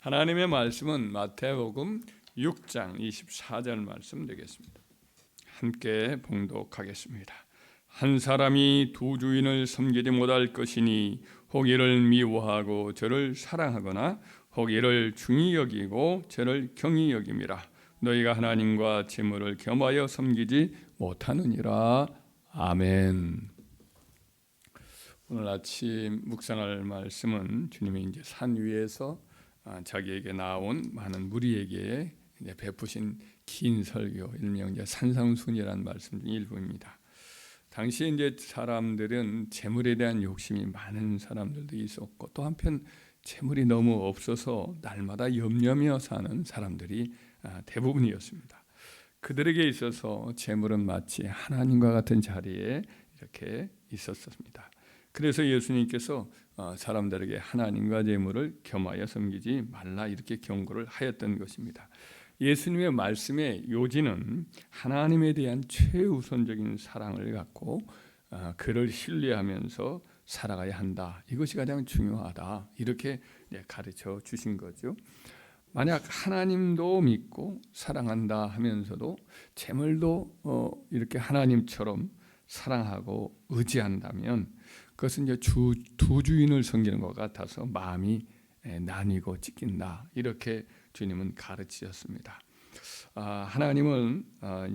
하나님의 말씀은 마태복음 6장 24절 말씀 되겠습니다. 함께 봉독하겠습니다. 한 사람이 두 주인을 섬기지 못할 것이니 혹 이를 미워하고 저를 사랑하거나 혹 이를 중히 여기고 저를 경히 여김이라. 너희가 하나님과 재물을 겸하여 섬기지 못하느니라. 아멘. 오늘 아침 묵상할 말씀은 주님이 이제 산 위에서 자기에게 나온 많은 무리에게 이제 베푸신 긴 설교, 일명 이제 산상순이라는 말씀 중 일부입니다. 당시 이제 사람들은 재물에 대한 욕심이 많은 사람들도 있었고, 또 한편 재물이 너무 없어서 날마다 염려하며 사는 사람들이 대부분이었습니다. 그들에게 있어서 재물은 마치 하나님과 같은 자리에 이렇게 있었습니다. 그래서 예수님께서 사람들에게 하나님과 재물을 겸하여 섬기지 말라 이렇게 경고를 하였던 것입니다. 예수님의 말씀의 요지는 하나님에 대한 최우선적인 사랑을 갖고 그를 신뢰하면서 살아가야 한다. 이것이 가장 중요하다. 이렇게 가르쳐 주신 거죠. 만약 하나님도 믿고 사랑한다 하면서도 재물도 이렇게 하나님처럼 사랑하고 의지한다면 그것은 이제 두 주인을 섬기는 것 같아서 마음이 나뉘고 찢긴다. 이렇게 주님은 가르치셨습니다. 하나님은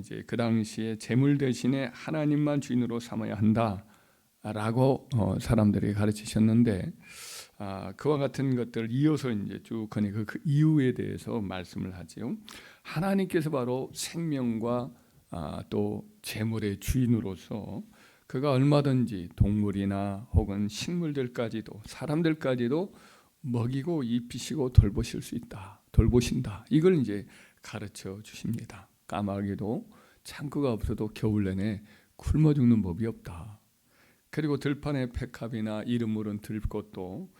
이제 그 당시에 재물 대신에 하나님만 주인으로 삼아야 한다라고 사람들에게 가르치셨는데, 그와 같은 것들을 이어서 이제 쭉 그 이유에 대해서 말씀을 하지요. 하나님께서 바로 생명과 또 재물의 주인으로서 그가 얼마든지 동물이나 혹은 식물들까지도 사람들까지도 먹이고 입히시고 돌보실 수 있다. 돌보신다. 이걸 이제 가르쳐 주십니다. 까마귀도 창고가 없어도 겨울 내내 굶어 죽는 법이 없다. 그리고 들판의 백합이나 이름 모른 들꽃도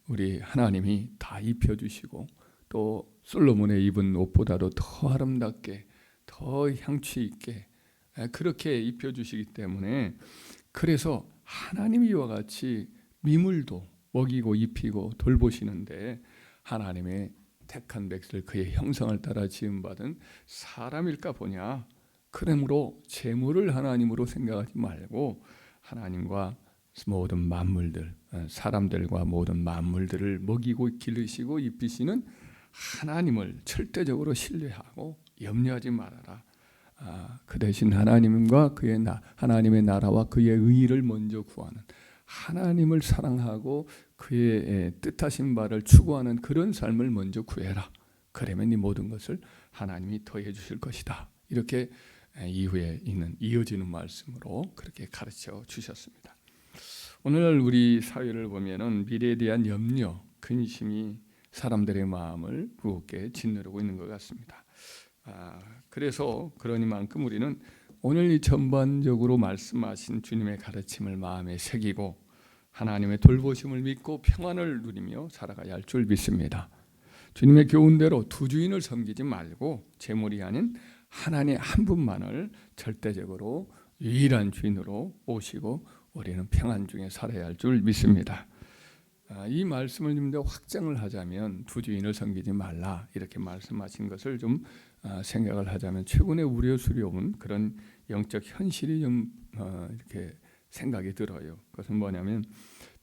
우리 하나님이 다 입혀주시고, 또 솔로몬의 입은 옷보다도 더 아름답게 더 향취 있게 그렇게 입혀주시기 때문에, 그래서 하나님이 이와 같이 미물도 먹이고 입히고 돌보시는데, 하나님의 택한 백성을 그의 형상을 따라 지음받은 사람일까 보냐. 그러므로 재물을 하나님으로 생각하지 말고 하나님과 모든 만물들, 사람들과 모든 만물들을 먹이고 기르시고 입히시는 하나님을 절대적으로 신뢰하고 염려하지 말아라. 그 대신 하나님과 하나님의 나라와 그의 의의를 먼저 구하는, 하나님을 사랑하고 그의 뜻하신 바를 추구하는 그런 삶을 먼저 구해라. 그러면 이 모든 것을 하나님이 더해 주실 것이다. 이렇게 이후에 있는 이어지는 말씀으로 그렇게 가르쳐 주셨습니다. 오늘 우리 사회를 보면은 미래에 대한 염려, 근심이 사람들의 마음을 무겁게 짓누르고 있는 것 같습니다. 그래서 그러니만큼 우리는 오늘 이 전반적으로 말씀하신 주님의 가르침을 마음에 새기고 하나님의 돌보심을 믿고 평안을 누리며 살아가야 할 줄 믿습니다. 주님의 교훈대로 두 주인을 섬기지 말고 재물이 아닌 하나님 한 분만을 절대적으로 유일한 주인으로 모시고 우리는 평안 중에 살아야 할 줄 믿습니다. 이 말씀을 좀 더 확장을 하자면 두 주인을 섬기지 말라 이렇게 말씀하신 것을 좀 생각을 하자면 최근에 우려스러운 그런 영적 현실이 좀 이렇게 생각이 들어요. 그것은 뭐냐면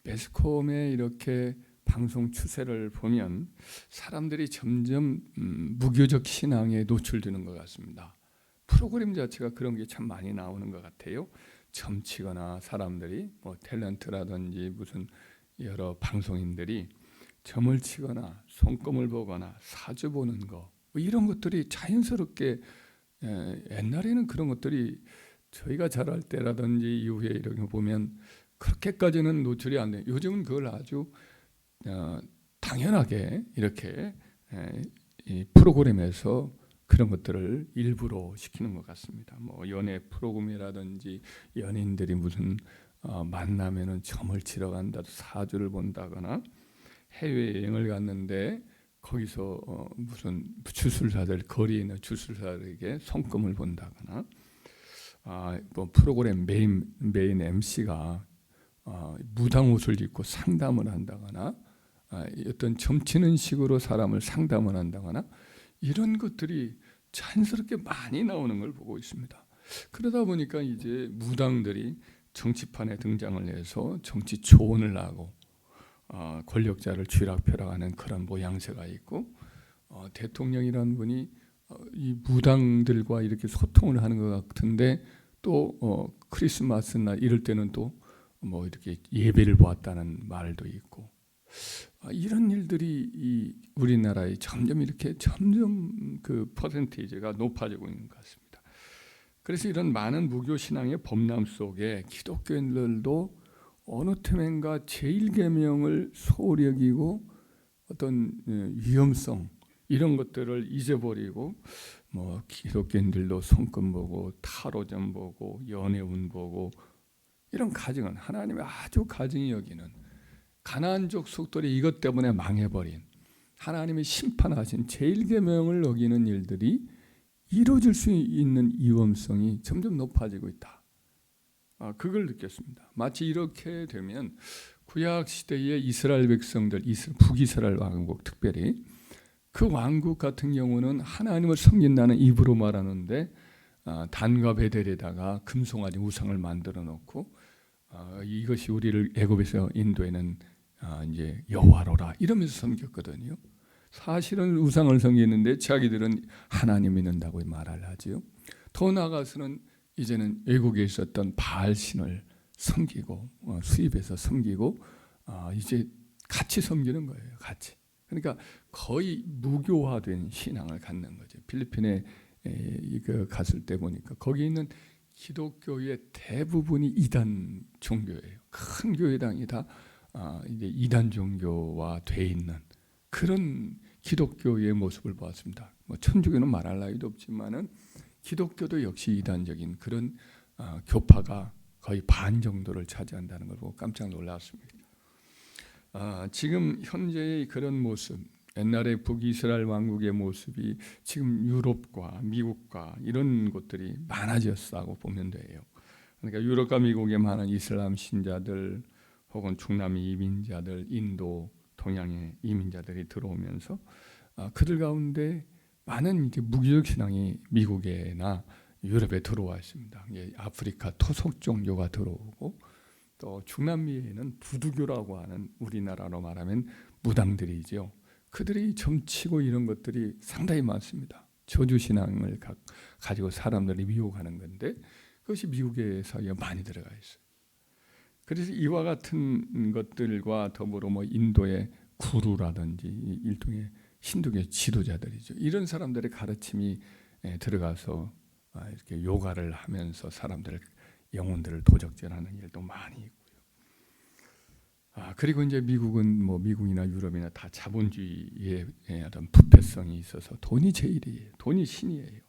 매스컴의 이렇게 방송 추세를 보면 사람들이 점점 무교적 신앙에 노출되는 것 같습니다. 프로그램 자체가 그런 게 참 많이 나오는 것 같아요. 점치거나 사람들이 뭐 탤런트라든지 무슨 여러 방송인들이 점을 치거나 손금을 보거나 사주 보는 거, 뭐 이런 것들이 자연스럽게, 옛날에는 그런 것들이 저희가 자랄 때라든지 이후에 이렇게 보면 그렇게까지는 노출이 안 돼요. 요즘은 그걸 아주 당연하게 이렇게 이 프로그램에서 그런 것들을 일부러 시키는 것 같습니다. 뭐 연애 프로그램이라든지 연인들이 무슨 만나면은 점을 치러 간다, 사주를 본다거나, 해외여행을 갔는데 거기서 무슨 주술사들, 거리에 있는 주술사들에게 손금을 본다거나, 뭐 프로그램 메인 MC가 무당 옷을 입고 상담을 한다거나, 어떤 점치는 식으로 사람을 상담을 한다거나 이런 것들이 자연스럽게 많이 나오는 걸 보고 있습니다. 그러다 보니까 이제 무당들이 정치판에 등장을 해서 정치 조언을 하고 권력자를 쥐락펴락하는 그런 모양새가 있고, 대통령이라는 분이 이 무당들과 이렇게 소통을 하는 것 같은데 또 크리스마스 날 이럴 때는 또 뭐 이렇게 예배를 보았다는 말도 있고, 이런 일들이 이 우리나라에 점점 그 퍼센테이지가 높아지고 있는 것 같습니다. 그래서 이런 많은 무교 신앙의 범람 속에 기독교인들도 어느 틈엔가 제1계명을 소홀히 여기고 어떤 위험성 이런 것들을 잊어버리고, 뭐 기독교인들도 손금 보고 타로점 보고 연애운 보고, 이런 가증은 하나님의 아주 가증히 여기는 가나안족 속들이 이것 때문에 망해버린 하나님이 심판하신 제1계명을 어기는 일들이 이루어질 수 있는 위험성이 점점 높아지고 있다. 그걸 느꼈습니다. 마치 이렇게 되면 구약 시대의 이스라엘 백성들, 북이스라엘 왕국, 특별히 그 왕국 같은 경우는 하나님을 섬긴다는 입으로 말하는데 단과 베델에다가 금송아지 우상을 만들어 놓고, 이것이 우리를 애굽에서 인도에는 이제 여호와로라 이러면서 섬겼거든요. 사실은 우상을 섬기는데 자기들은 하나님 믿는다고 말을 하지요. 더 나아가서는 이제는 외국에 있었던 바알 신을 섬기고 수입해서 섬기고 이제 같이 섬기는 거예요. 같이. 그러니까 거의 무교화된 신앙을 갖는 거죠. 필리핀에 갔을 때 보니까 거기 있는 기독교의 대부분이 이단 종교예요. 큰 교회당이 다 이제 이단 종교화 돼 있는 그런 기독교의 모습을 보았습니다. 뭐 천주교는 말할 나위도 없지만은 기독교도 역시 이단적인 그런 교파가 거의 반 정도를 차지한다는 걸 보고 깜짝 놀랐습니다. 지금 현재의 그런 모습, 옛날에 북이스라엘 왕국의 모습이 지금 유럽과 미국과 이런 곳들이 많아졌다고 보면 돼요. 그러니까 유럽과 미국에 많은 이슬람 신자들 혹은 중남미 이민자들, 인도, 동양의 이민자들이 들어오면서 그들 가운데 많은 이제 무교적 신앙이 미국에나 유럽에 들어와 있습니다. 아프리카 토속 종교가 들어오고, 또 중남미에는 부두교라고 하는 우리나라로 말하면 무당들이죠. 그들이 점치고 이런 것들이 상당히 많습니다. 저주 신앙을 가지고 사람들이 미혹하는 건데 그것이 미국에서 많이 들어가 있어요. 그래서 이와 같은 것들과 더불어 뭐 인도의 구루라든지 일종의 힌두교 지도자들이죠. 이런 사람들의 가르침이 들어가서 이렇게 요가를 하면서 사람들 영혼들을 도적질하는 일도 많이 있고요. 그리고 이제 미국은 뭐 미국이나 유럽이나 다 자본주의의 어떤 부패성이 있어서 돈이 제일이에요. 돈이 신이에요.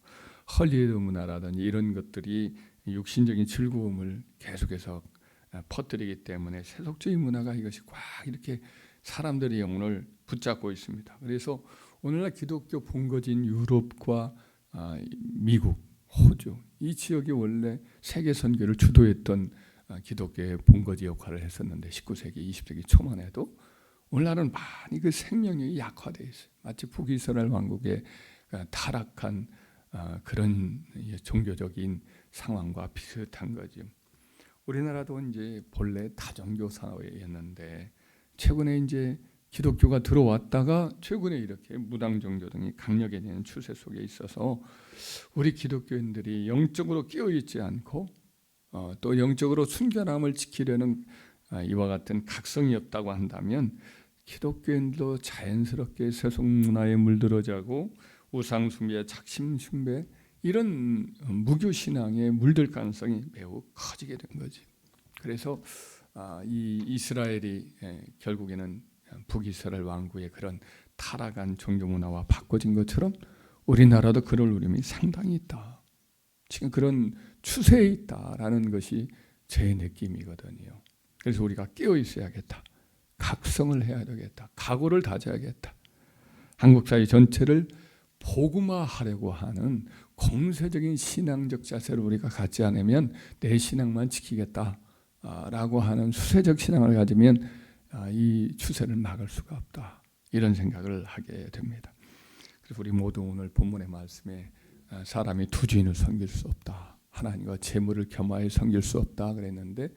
헐리우드 문화라든지 이런 것들이 육신적인 즐거움을 계속해서 퍼뜨리기 때문에 세속주의 문화가 이것이 꽉 이렇게 사람들의 영혼을 붙잡고 있습니다. 그래서 오늘날 기독교 본거지인 유럽과 미국, 호주 이 지역이 원래 세계 선교를 주도했던 기독교의 본거지 역할을 했었는데 19세기, 20세기 초만 해도 오늘날은 많이 그 생명력이 약화되어 있어요. 마치 북이스라엘 왕국의 타락한 그런 종교적인 상황과 비슷한 거죠. 우리나라도 이제 본래 다종교 사회였는데 최근에 이제 기독교가 들어왔다가 최근에 이렇게 무당 종교 등이 강력해지는 추세 속에 있어서 우리 기독교인들이 영적으로 깨어 있지 않고 또 영적으로 순결함을 지키려는 이와 같은 각성이 없다고 한다면 기독교인도 자연스럽게 세속 문화에 물들어자고 우상 숭배, 작심 숭배 이런 무교 신앙에 물들 가능성이 매우 커지게 된 거지. 그래서 이 이스라엘이 결국에는 북이스라엘 왕국의 그런 타락한 종교 문화와 바꿔진 것처럼 우리나라도 그럴 우림이 상당히 있다. 지금 그런 추세에 있다라는 것이 제 느낌이거든요. 그래서 우리가 깨어 있어야겠다. 각성을 해야 되겠다. 각오를 다져야겠다. 한국 사회 전체를 복음화하려고 하는 공세적인 신앙적 자세를 우리가 갖지 않으면 내 신앙만 지키겠다라고 하는 수세적 신앙을 가지면 이 추세를 막을 수가 없다. 이런 생각을 하게 됩니다. 그래서 우리 모두 오늘 본문의 말씀에 사람이 두 주인을 섬길 수 없다. 하나님과 재물을 겸하여 섬길 수 없다 그랬는데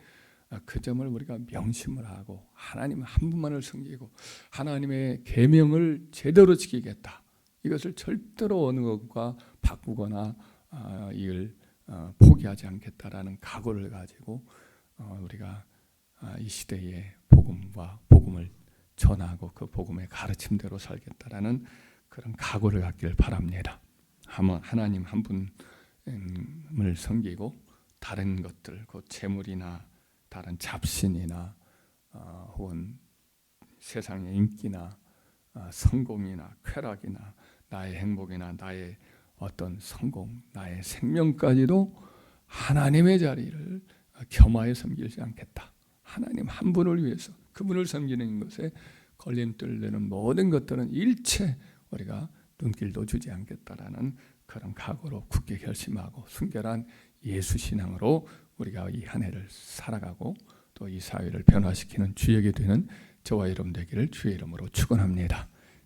그 점을 우리가 명심을 하고 하나님 한 분만을 섬기고 하나님의 계명을 제대로 지키겠다. 이것을 절대로 어느 것과 바꾸거나 이를 포기하지 않겠다라는 각오를 가지고 우리가 이 시대에 복음을 전하고 그 복음의 가르침대로 살겠다라는 그런 각오를 갖기를 바랍니다. 하나님 한 분을 섬기고 다른 것들, 그 재물이나 다른 잡신이나 혹은 세상의 인기나 성공이나 쾌락이나 나의 행복이나 나의 어떤 성공, 나의 생명까지도 하나님의 자리를 겸하여 섬기지 않겠다. 하나님 한 분을 위해서 그분을 섬기는 것에 걸림돌 되는 모든 것들은 일체 우리가 눈길도 주지 않겠다라는 그런 각오로 굳게 결심하고 순결한 예수 신앙으로 우리가 이 한 해를 살아가고 또 이 사회를 변화시키는 주역이 되는 저와 여러분 되기를 주의 이름으로 축원합니다.